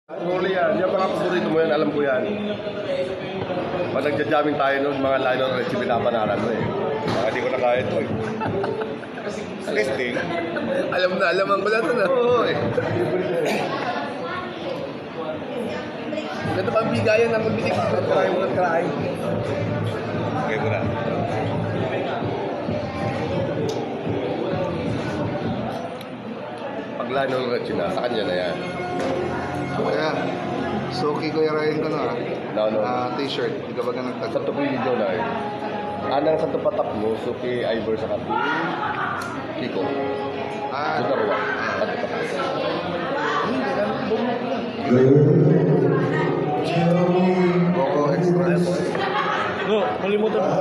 Huli yan. Yung mga paborito mo yan, alam ko yan. Pag nagja-jamming tayo noon, mga line of recipe pinapanaran mo eh. Baka di ko na kaya ito eh. Listing. Alaman ko na ito na. Oo eh. Ito pang bigayan na magbitik. Try mo na try. Okay mo na. Pag line of recipe na, sa kanya na yan. Kaya, Suki Kuya Ryan ko na No. t-shirt. Hindi ka ba ka Sa nagtagpo? tupi video na eh. Anang sa tupatak mo, Suki Ivor sa kapi. Kiko. Doon ako ba? Sa tupatak. Coco Express. No, kalimutan mo.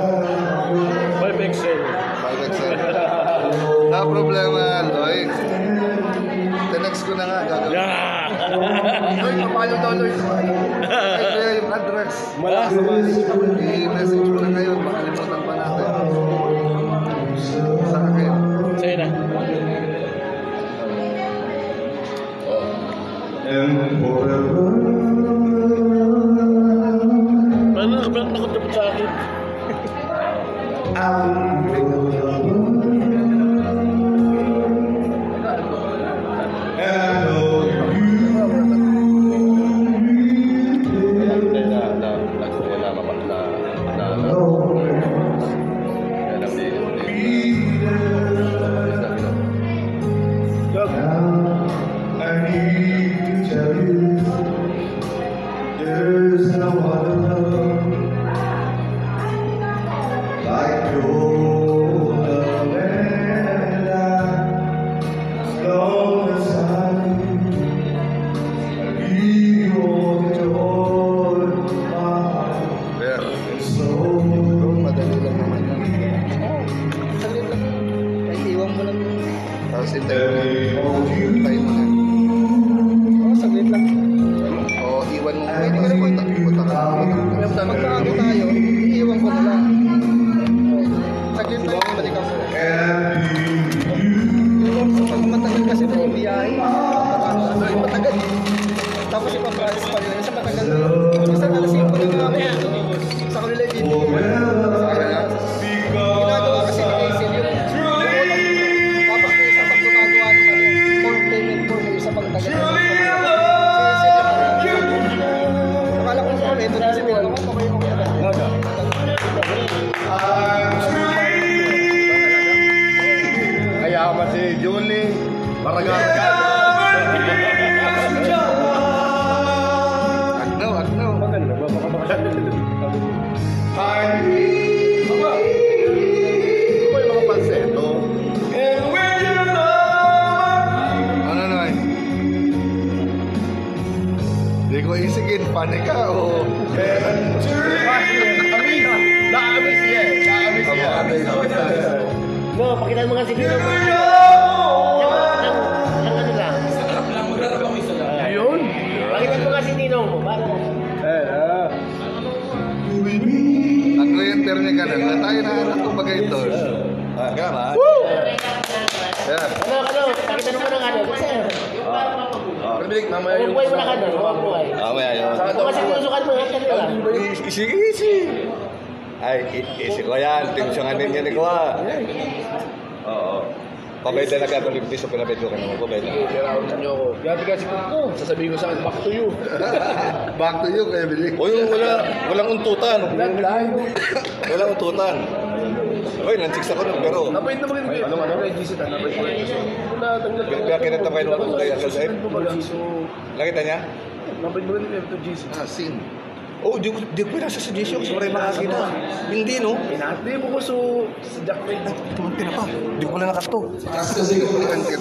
5XL. 5XL. Na problema, Loy. Tinext ko na nga. Gagawin. Yeah! Loy, papalo daw, Loy. Ay, kaya yung address. Malakas naman. I-message ko na ngayon. Makalimutan pa natin. Sa akin. Sa'yo na. Paano nakatapot sa akin? There's no other love like your love, and as long as I live, you're the joy of my heart. There. And so Bro, madali lang naman yan. Saglit lang. Ay, iwan mo lang. Tapos hintayin mo na yan. Oo, saglit lang. O, iwan mo. Pwede ka na punta ka. Magkakago tayo, iiwan ko na lang. Saglit lang yung balik ako. Pag matagal kasi ito yung biyahe, matagal. Tapos yung pang-process pa rin, isa matagal. Isang alas 5 na namin. Sa kanila yung video. Ginagawa kasi ni Hazel yung tapos may isa pag gumagawa ng form payment form, may isa pang tagal. Akala ko form, ito kasi pinalo ko, kamay ko kaya. Kaya ako si Julie, Maragal ka. Agnaw. Maganda ba? Baka Ano, yung mga panseto. Noy? Hindi ko isigin. Panik ka o... Naamis siya eh. Naamis siya. No, pakita mo nga si Dino. Yung ano lang. Ayun. Pakita mo nga si Dino mo. Nag-re-enter niya ka na. Tayo na anak ko bagay ito. Gama. Yan. Ano? Pakita mo ng ano. Kasi, Mamaya yung buhay mo na ka doon. Yung buhay. Mamaya yun. Ito kasi sinusukat mo. Yan kanila. Easy. Ay, easy ko yan. Tingsyonanin niya ni ko ah. Oo. Pabay na nagkatuloy piso pinabedyo ka naman. Pabay na. Kailangan niyo ako. Grabe kasi ko, sasabihin ko sa akin, back to you. Back to you, kaya Billy. O yung walang untutan. Live. Walang untutan. Uy, nansiks ako nun, pero... Napait na maganda kayo. Ano? Kay GC ta, napait ko rin. Kaya kinatapay nung ako kay Uncle Saib. So, Nakita niya? napait mo rin kayo ito GC. Sin. Oh, di ko nasa suggestion kasi maraming makakita. Hindi, no? Pinatay mo ko so, sa Jack Ray. Tumanti na pa. Di ko na nakasto. Kasi ko